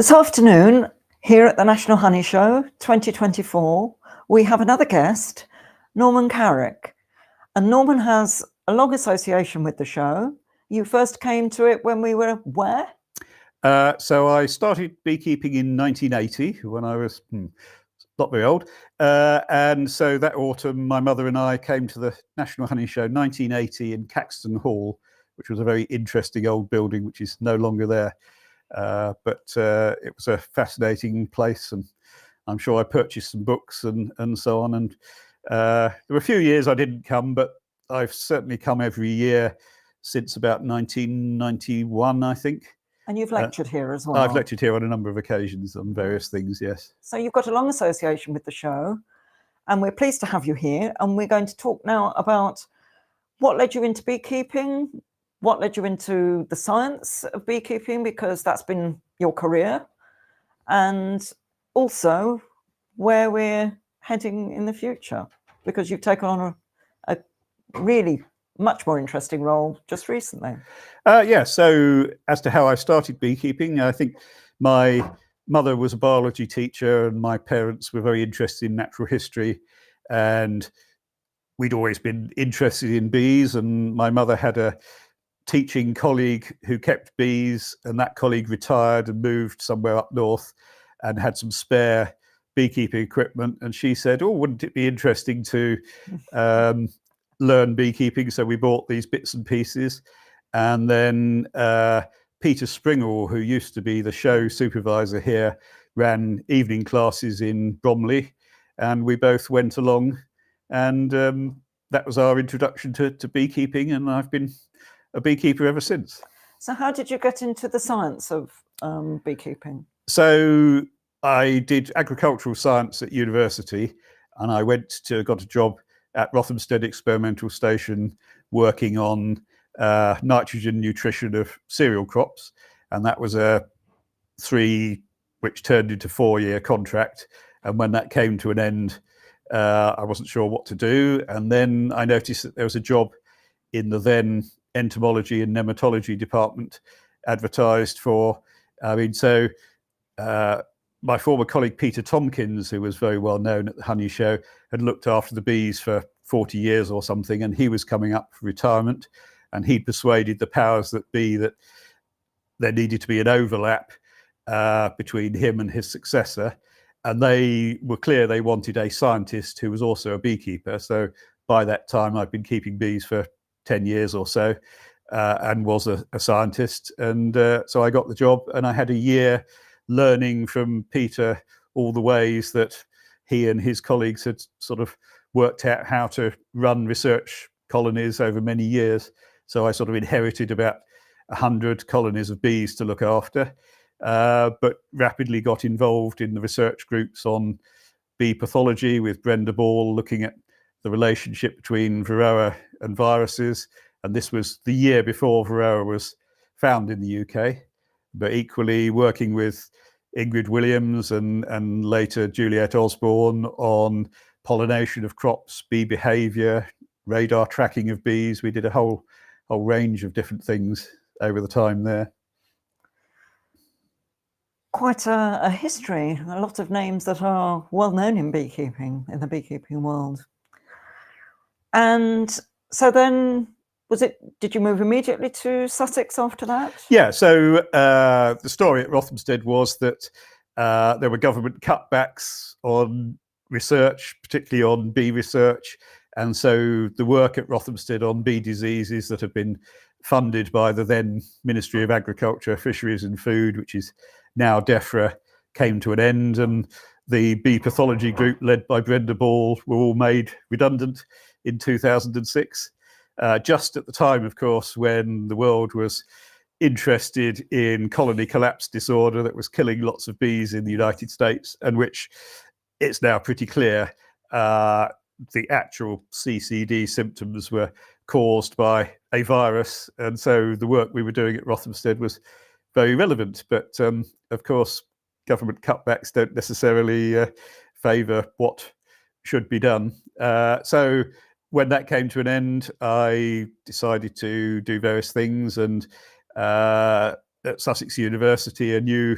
This afternoon, here at the National Honey Show 2024, we have another guest, Norman Carreck. And Norman has a long association with the show. You first came to it when we were where? So I started beekeeping in 1980 when I was not very old. And so that autumn, my mother and I came to the National Honey Show 1980 in Caxton Hall, which was a very interesting old building, which is no longer there. But it was a fascinating place, and I'm sure I purchased some books and so on. And there were a few years I didn't come, but I've certainly come every year since about 1991, I think. And you've lectured here as well. I've lectured here on a number of occasions on various things, yes. So you've got a long association with the show, and we're pleased to have you here. And we're going to talk now about what led you into beekeeping, what led you into the science of beekeeping, because that's been your career, and also where we're heading in the future, because you've taken on a really much more interesting role just recently. Yeah, so as to how I started beekeeping, I think my mother was a biology teacher and my parents were very interested in natural history, and we'd always been interested in bees, and my mother had a teaching colleague who kept bees, and that colleague retired and moved somewhere up north and had some spare beekeeping equipment, and she said, oh, wouldn't it be interesting to learn beekeeping? So we bought these bits and pieces, and then Peter Springall, who used to be the show supervisor here, ran evening classes in Bromley, and we both went along, and that was our introduction to beekeeping, and I've been a beekeeper ever since. So how did you get into the science of beekeeping? So I did agricultural science at university, and I got a job at Rothamsted Experimental Station working on nitrogen nutrition of cereal crops, and that was a 3, which turned into 4-year contract. And when that came to an end, I wasn't sure what to do, and then I noticed that there was a job in the then entomology and nematology department advertised for. My former colleague Peter Tompkins, who was very well known at the Honey Show, had looked after the bees for 40 years or something, and he was coming up for retirement, and he persuaded the powers that be that there needed to be an overlap between him and his successor, and they were clear they wanted a scientist who was also a beekeeper. So by that time I'd been keeping bees for 10 years or so, and was a scientist, and so I got the job, and I had a year learning from Peter all the ways that he and his colleagues had sort of worked out how to run research colonies over many years. So I sort of inherited about 100 colonies of bees to look after, but rapidly got involved in the research groups on bee pathology with Brenda Ball, looking at the relationship between Varroa and viruses. And this was the year before Varroa was found in the UK, but equally working with Ingrid Williams and later Juliet Osborne on pollination of crops, bee behavior, radar tracking of bees. We did a whole range of different things over the time there. Quite a history, a lot of names that are well known in beekeeping, in the beekeeping world. And so then, did you move immediately to Sussex after that? Yeah, so the story at Rothamsted was that there were government cutbacks on research, particularly on bee research. And so the work at Rothamsted on bee diseases that have been funded by the then Ministry of Agriculture, Fisheries and Food, which is now DEFRA, came to an end. And the bee pathology group led by Brenda Ball were all made redundant in 2006. Just at the time, of course, when the world was interested in colony collapse disorder that was killing lots of bees in the United States, and which it's now pretty clear the actual CCD symptoms were caused by a virus. And so the work we were doing at Rothamsted was very relevant. But of course, government cutbacks don't necessarily favour what should be done. So when that came to an end, I decided to do various things, and at Sussex University, a new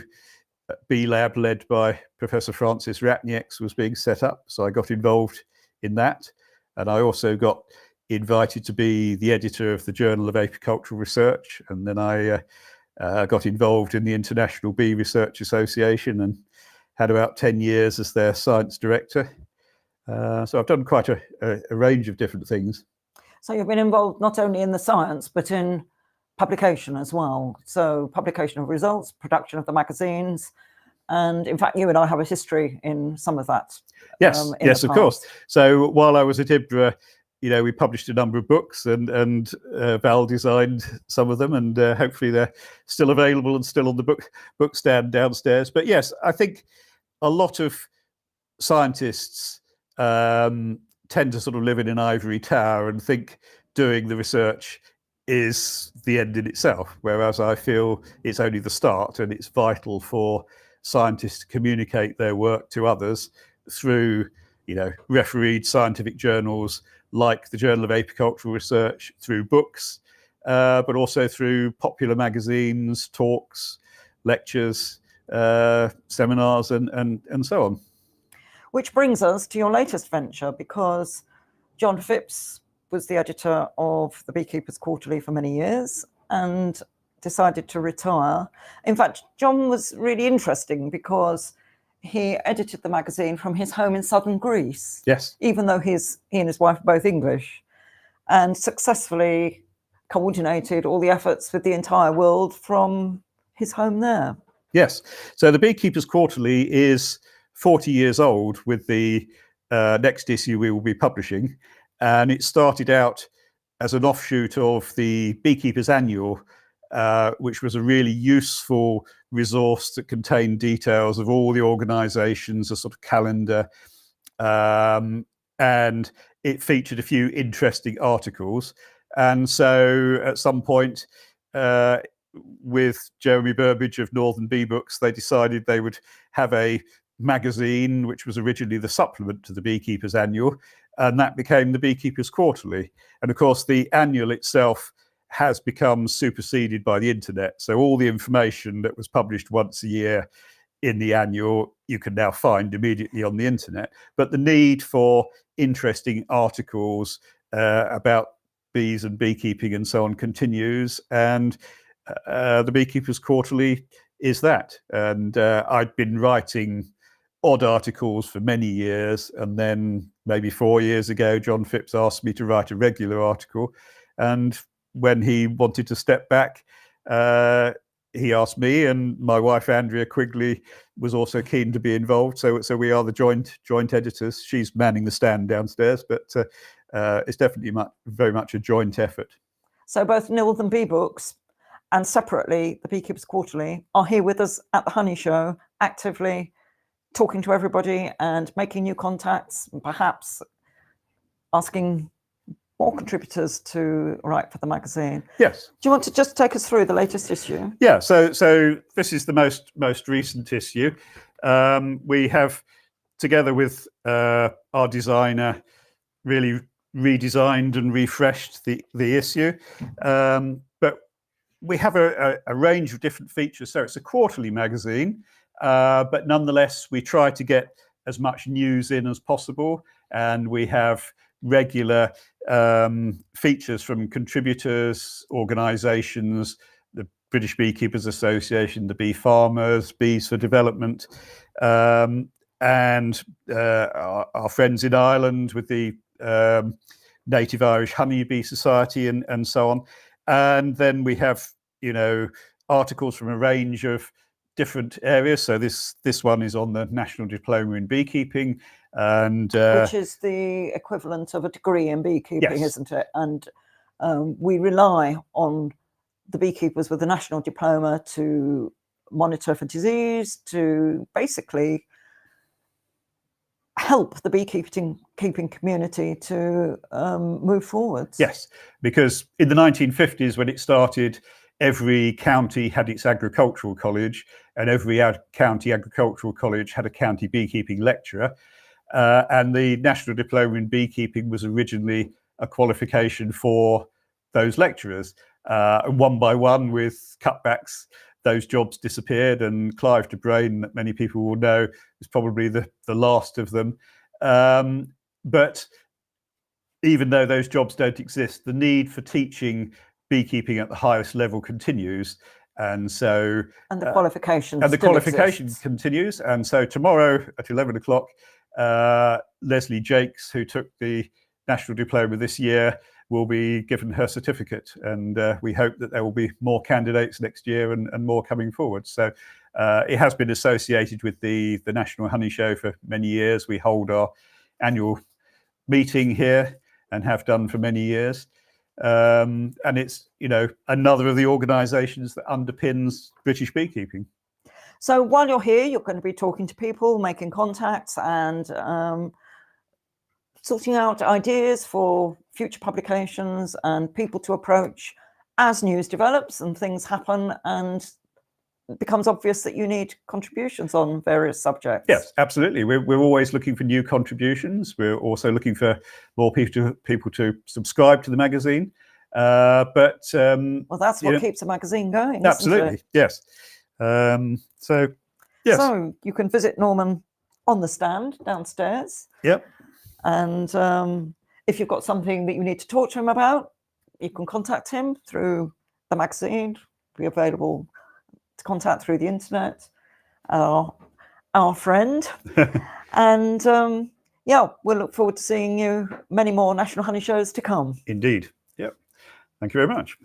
bee lab led by Professor Francis Ratnieks was being set up. So I got involved in that. And I also got invited to be the editor of the Journal of Apicultural Research. And then I got involved in the International Bee Research Association and had about 10 years as their science director. So I've done quite a range of different things. So you've been involved not only in the science, but in publication as well. So publication of results, production of the magazines. And in fact, you and I have a history in some of that. Yes, yes, of course. So while I was at IBRA, we published a number of books, and Val designed some of them, and hopefully they're still available and still on the book stand downstairs. But yes, I think a lot of scientists tend to sort of live in an ivory tower and think doing the research is the end in itself, whereas I feel it's only the start, and it's vital for scientists to communicate their work to others through, refereed scientific journals like the Journal of Apicultural Research, through books, but also through popular magazines, talks, lectures, seminars, and so on. Which brings us to your latest venture, because John Phipps was the editor of the Beekeepers Quarterly for many years and decided to retire. In fact, John was really interesting because he edited the magazine from his home in southern Greece. Yes. Even though he and his wife are both English, and successfully coordinated all the efforts with the entire world from his home there. Yes. So the Beekeepers Quarterly is 40 years old with the next issue we will be publishing. And it started out as an offshoot of the Beekeepers Annual, which was a really useful resource that contained details of all the organizations, a sort of calendar. And it featured a few interesting articles. And so at some point, with Jeremy Burbidge of Northern Bee Books, they decided they would have a magazine, which was originally the supplement to the Beekeepers Annual, and that became the Beekeepers Quarterly. And of course, the annual itself has become superseded by the internet. So all the information that was published once a year in the annual, you can now find immediately on the internet. But the need for interesting articles about bees and beekeeping and so on continues. And the Beekeepers Quarterly is that. And I'd been writing odd articles for many years, and then maybe 4 years ago, John Phipps asked me to write a regular article. And when he wanted to step back, he asked me, and my wife Andrea Quigley was also keen to be involved. So we are the joint editors. She's manning the stand downstairs, but it's definitely very much a joint effort. So both Northern Bee Books and separately the Beekeepers Quarterly are here with us at the Honey Show, actively talking to everybody and making new contacts, and perhaps asking more contributors to write for the magazine. Yes. Do you want to just take us through the latest issue? Yeah. So this is the most recent issue. We have, together with our designer, really redesigned and refreshed the issue. But we have a range of different features. So it's a quarterly magazine, but nonetheless, we try to get as much news in as possible. And we have regular features from contributors, organizations, the British Beekeepers Association, the Bee Farmers, Bees for Development, and our friends in Ireland with the Native Irish Honeybee Society and so on. And then we have, articles from a range of different areas. So this one is on the National Diploma in Beekeeping, and which is the equivalent of a degree in beekeeping, yes. Isn't it? And we rely on the beekeepers with the national diploma to monitor for disease, to basically help the beekeeping community to move forwards. Yes, because in the 1950s, when it started, every county had its agricultural college, and every county agricultural college had a county beekeeping lecturer. And the National Diploma in Beekeeping was originally a qualification for those lecturers. One by one, with cutbacks, those jobs disappeared, and Clive de Brain, that many people will know, is probably the last of them. But even though those jobs don't exist, the need for teaching beekeeping at the highest level continues. And so the qualification qualification continues. And so tomorrow at 11 o'clock, Leslie Jakes, who took the National Diploma this year, will be given her certificate. And we hope that there will be more candidates next year and more coming forward. So it has been associated with the National Honey Show for many years. We hold our annual meeting here and have done for many years. And it's, another of the organisations that underpins British beekeeping. So while you're here, you're going to be talking to people, making contacts, and sorting out ideas for future publications and people to approach as news develops and things happen, and it becomes obvious that you need contributions on various subjects. Yes, absolutely. We're always looking for new contributions. We're also looking for more people to subscribe to the magazine. Well, that's what keeps the magazine going. Absolutely, yes. So you can visit Norman on the stand downstairs. Yep. And if you've got something that you need to talk to him about, you can contact him through the magazine. Be available to contact through the internet, our friend. And we'll look forward to seeing you many more National Honey Shows to come. Indeed. Yep. Thank you very much.